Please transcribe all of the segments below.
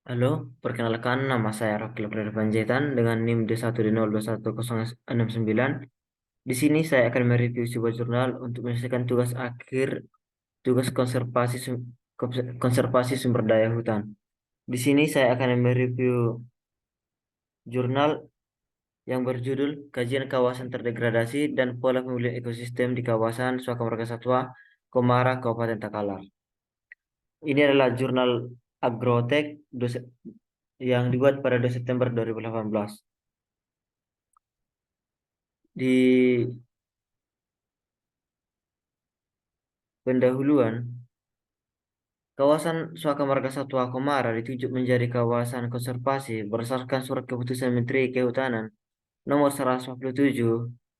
Halo, perkenalkan nama saya Rakil Panjaitan dengan NIM D1D021069. Di sini saya akan mereview sebuah jurnal untuk menyelesaikan tugas akhir tugas konservasi sumber daya hutan. Di sini saya akan mereview jurnal yang berjudul Kajian Kawasan Terdegradasi dan Pola Pemulihan Ekosistem di Kawasan Suaka Marga Satwa Komara, Kabupaten Takalar. Ini adalah jurnal Agrotech yang dibuat pada 2 September 2018. Di pendahuluan, kawasan Suaka Marga Satwa Komara ditunjuk menjadi kawasan konservasi berdasarkan Surat Keputusan Menteri Kehutanan Nomor 147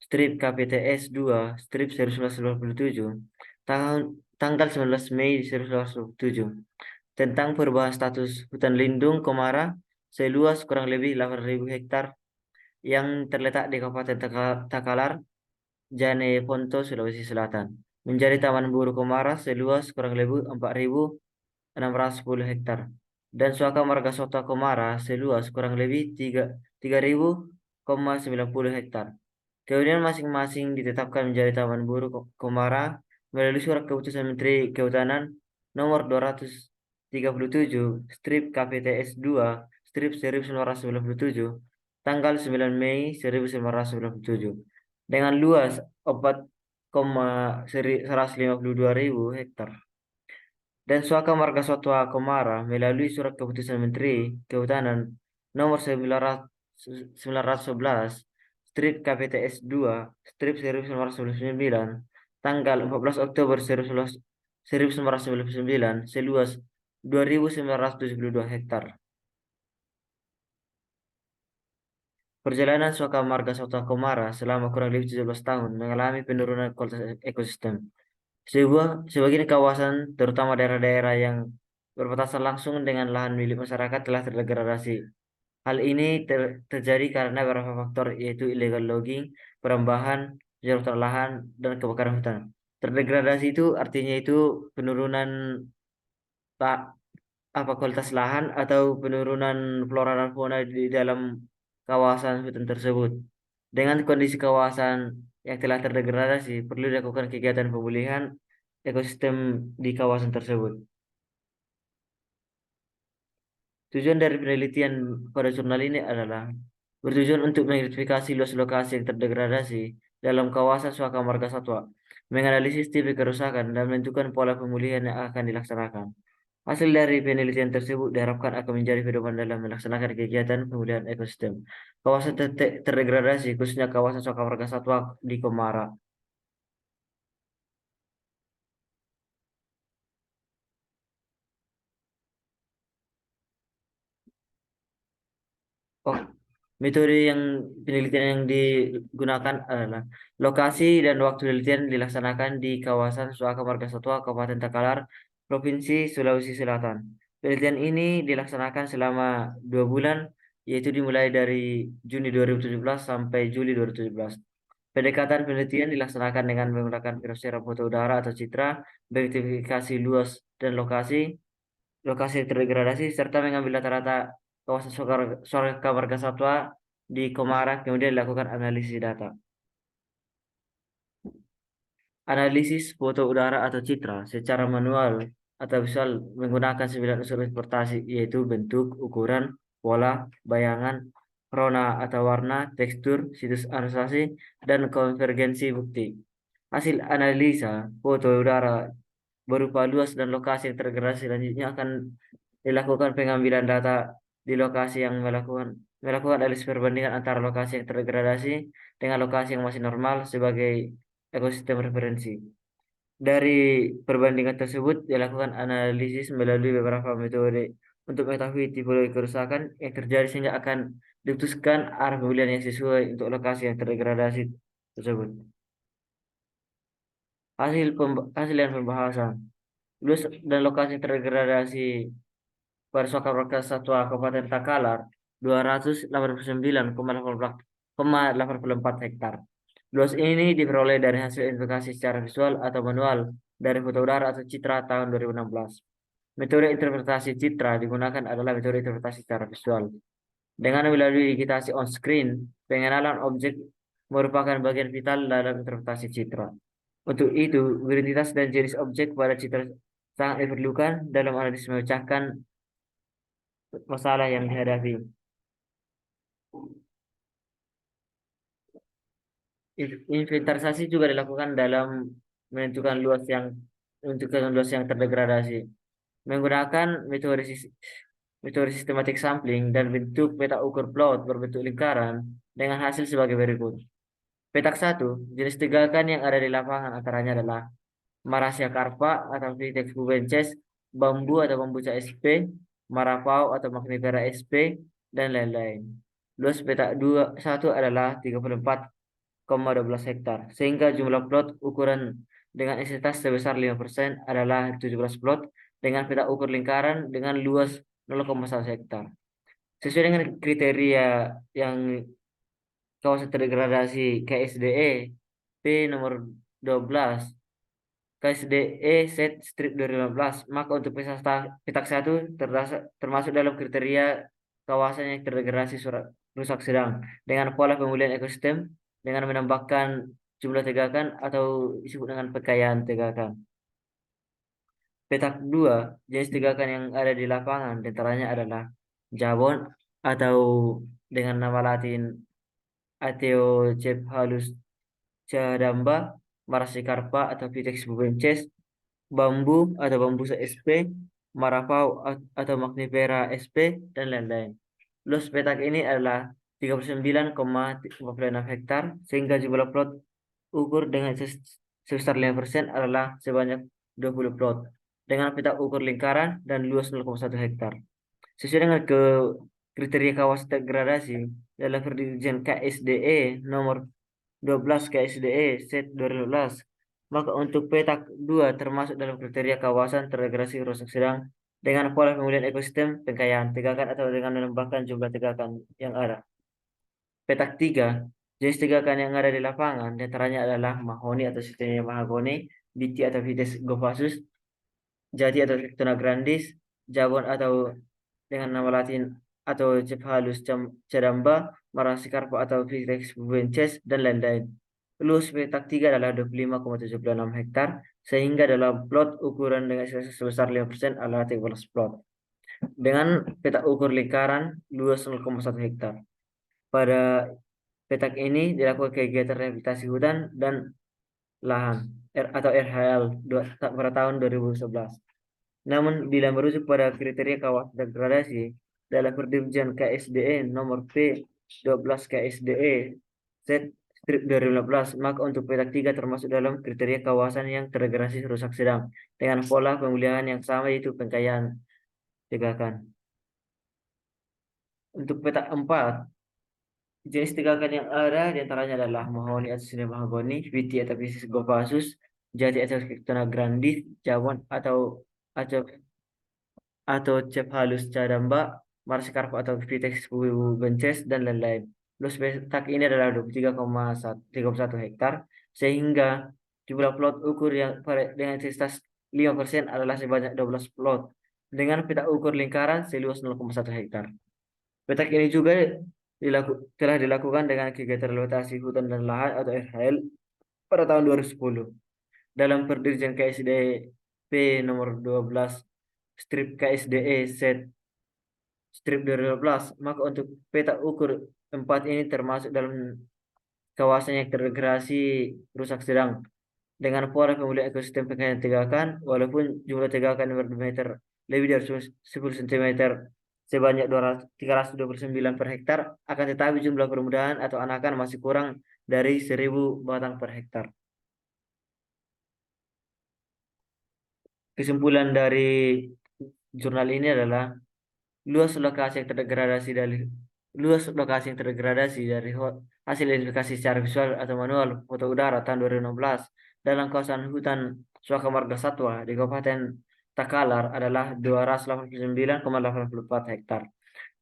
strip KPTS 2 strip 1997 tahun tanggal 19 Mei 1997 tentang perubahan status hutan lindung Komara seluas kurang lebih 8.000 hektar yang terletak di Kabupaten Takalar, Jane Ponto, Sulawesi Selatan, menjadi Taman Buru Komara seluas kurang lebih 4.610 hektar dan Suaka Marga Satwa Komara seluas kurang lebih 3.090 hektar. Kemudian masing-masing ditetapkan menjadi Taman Buru Komara melalui Surat Keputusan Menteri Kehutanan Nomor 237 strip KPTS 2 strip 1997 tanggal 9 Mei 1997 dengan luas 4,152.000 hektar. Dan Suaka Marga Satwa Komara melalui Surat Keputusan Menteri Kehutanan Nomor 911 strip KPTS 2 strip 1999 tanggal 14 Oktober 1999 seluas 2.972 hektar. Perjalanan Suaka Marga Satwa Komara selama kurang lebih 17 tahun mengalami penurunan kualitas ekosistem. Sebagian kawasan, terutama daerah-daerah yang berbatasan langsung dengan lahan milik masyarakat telah terdegradasi. Hal ini terjadi karena beberapa faktor yaitu illegal logging, perambahan, penyerotan lahan, dan kebakaran hutan. Terdegradasi itu artinya itu penurunan tak apa kualitas lahan atau penurunan flora dan fauna di dalam kawasan hutan tersebut. Dengan kondisi kawasan yang telah terdegradasi, perlu dilakukan kegiatan pemulihan ekosistem di kawasan tersebut. Tujuan dari penelitian pada jurnal ini adalah bertujuan untuk mengidentifikasi luas lokasi yang terdegradasi dalam kawasan Suaka Marga Satwa, menganalisis tipe kerusakan, dan menentukan pola pemulihan yang akan dilaksanakan. Hasil dari penelitian tersebut diharapkan akan menjadi pedoman dalam melaksanakan kegiatan pemulihan ekosistem. Kawasan terdegradasi, khususnya kawasan Suaka Marga Satwa di Komara. Oh, metode yang penelitian yang digunakan adalah lokasi dan waktu penelitian dilaksanakan di kawasan Suaka Marga Satwa, Kabupaten Takalar, Provinsi Sulawesi Selatan. Penelitian ini dilaksanakan selama 2 bulan, yaitu dimulai dari Juni 2017 sampai Juli 2017. Pendekatan penelitian dilaksanakan dengan menggunakan virusera foto udara atau citra, verifikasi luas dan lokasi yang terdegradasi, serta mengambil rata-rata kawasan Sorga Marga Satwa di Komara, kemudian dilakukan analisis data. Analisis foto udara atau citra secara manual atau visual menggunakan 9 unsur transportasi, yaitu bentuk, ukuran, pola, bayangan, rona atau warna, tekstur, situs asosiasi, dan konvergensi bukti. Hasil analisa foto udara berupa luas dan lokasi yang terdegradasi selanjutnya akan dilakukan pengambilan data di lokasi yang melakukan analisis perbandingan antara lokasi yang terdegradasi dengan lokasi yang masih normal sebagai ekosistem referensi. Dari perbandingan tersebut dilakukan analisis melalui beberapa metode untuk mengetahui tipologi kerusakan yang terjadi sehingga akan diputuskan arah pemulihan yang sesuai untuk lokasi yang terdegradasi tersebut. Hasil dan pembahasan. Luas dan lokasi terdegradasi pada Suaka Marga Satwa Kabupaten Takalar 289,84 hektar. Luas ini diperoleh dari hasil identifikasi secara visual atau manual dari foto udara atau citra tahun 2016. Metode interpretasi citra digunakan adalah metode interpretasi secara visual. Dengan melalui digitasi on-screen, pengenalan objek merupakan bagian vital dalam interpretasi citra. Untuk itu, identitas dan jenis objek pada citra sangat diperlukan dalam analisis memecahkan masalah yang dihadapi. Inventarisasi juga dilakukan dalam menentukan luas yang terdegradasi. Menggunakan metode sistematik sampling dan bentuk peta ukur plot berbentuk lingkaran dengan hasil sebagai berikut. Petak 1, jenis tegakan yang ada di lapangan antaranya adalah Marasia carpa atau Vitex pubensis, bambu atau bambuca SP, marapau atau Magnifera SP, dan lain-lain. Luas petak 1 adalah 34,12 hektar, sehingga jumlah plot ukuran dengan intensitas sebesar 5% adalah 17 plot dengan peta ukur lingkaran dengan luas 0,1 hektar. Sesuai dengan kriteria yang kawasan terdegradasi KSDE P nomor 12 KSDE set strip 2015, maka untuk petak 1 termasuk dalam kriteria kawasan yang terdegradasi rusak sedang dengan pola pemulihan ekosistem dengan menambahkan jumlah tegakan atau disebut dengan kekayaan tegakan. Petak 2, jenis tegakan yang ada di lapangan diantaranya adalah jabon atau dengan nama latin Ateocephalus cadamba, Marasicarpa atau Vitex pubensis, bambu atau bambusa SP, marapau atau Magnifera SP, dan lain-lain. Luas petak ini adalah 39,46 hektar, sehingga jumlah plot ukur dengan sebesar 5% adalah sebanyak 20 plot, dengan petak ukur lingkaran dan luas 0,1 hektar. Sesuai dengan kriteria kawasan degradasi dalam perjanjian KSDE nomor 12 KSDE set 2012, maka untuk petak 2 termasuk dalam kriteria kawasan terdegradasi rusak sedang dengan pola pemulihan ekosistem, pengkayaan tegakan atau dengan menambahkan jumlah tegakan yang ada. Petak 3, jenis tegakan yang ada di lapangan diantaranya adalah mahoni atau sistemnya mahagoni, biti atau Vitis govasus, jati atau Victona grandis, jabon atau dengan nama latin atau Cephalus cadamba, Marasicarpa atau Vitex pubensis, dan lain-lain. Luas petak 3 adalah 25,76 hektar, sehingga dalam plot ukuran dengan sebesar 5% adalah 13 plot. Dengan petak ukur lingkaran luas 0,1 hektar. Pada petak ini dilakukan kegiatan rehabilitasi hutan dan lahan atau RHL pada tahun 2011. Namun bila merujuk pada kriteria kawasan degradasi dalam perjanjian KSDE nomor P12 KSDE set strip 2015, maka untuk petak 3 termasuk dalam kriteria kawasan yang terdegradasi rusak sedang dengan pola pemulihan yang sama, yaitu pengkayaan tegakan. Untuk petak 4, jenis tegakan yang ada diantaranya adalah mahoni atau sine mahagoni, viti atau Vitis govasus, jati atau Victona grandis, jabon atau Cephalus cadamba, Marsicarpa atau Vitex pubensis, dan lain-lain. Luas petak ini adalah 23,31 hektar, sehingga jumlah plot ukur yang dengan intensitas 5% adalah sebanyak 12 plot dengan petak ukur lingkaran seluas 0,1 hektar. Petak ini juga telah dilakukan dengan kegiatan rehabilitasi hutan dan lahan atau RHL pada tahun 2010 dalam perjanjian KSDP nomor 12 strip KSDE set strip 2012, maka untuk petak ukur 4 ini termasuk dalam kawasan yang terdegradasi rusak sedang dengan pola pemulihan ekosistem pengkayaan tegakan, walaupun jumlah tegakan berdiameter lebih dari 10 cm sebanyak 329 per hektar, akan tetapi jumlah permudahan atau anakan masih kurang dari 1000 batang per hektar. Kesimpulan dari jurnal ini adalah luas lokasi yang terdegradasi dari hasil identifikasi secara visual atau manual foto udara tahun 2016 dalam kawasan hutan Suaka Marga Satwa di Kabupaten Takalar adalah 289,84 hektar.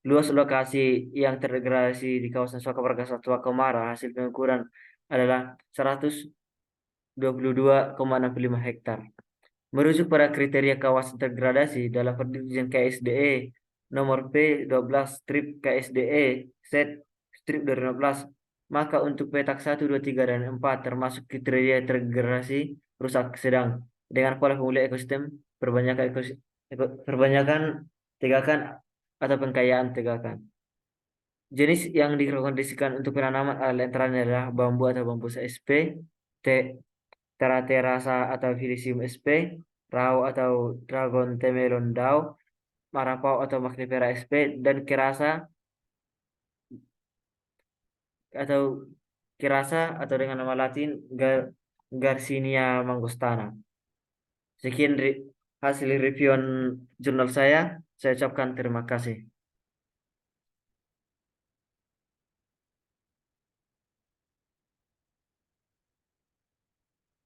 Luas lokasi yang terdegradasi di kawasan Suaka Marga Satwa Komara hasil pengukuran adalah 122,65 hektar. Merujuk pada kriteria kawasan terdegradasi dalam perjanjian KSDE nomor P12 strip KSDE set strip 2015, maka untuk petak 1, 2, 3, dan 4 termasuk kriteria terdegradasi rusak sedang dengan pola pemulihan ekosistem, perbanyakan tegakan atau pengkayaan tegakan. Jenis yang direkomendasikan untuk penanaman antara adalah bambu atau bambu sp, Teraterasa atau Filisium sp, Rao atau Dragon Temelon Dao, Marapau atau Magnifera sp, dan atau Kirasa atau dengan nama Latin Garcinia mangostana. Sekian hasil review jurnal saya. Saya ucapkan terima kasih.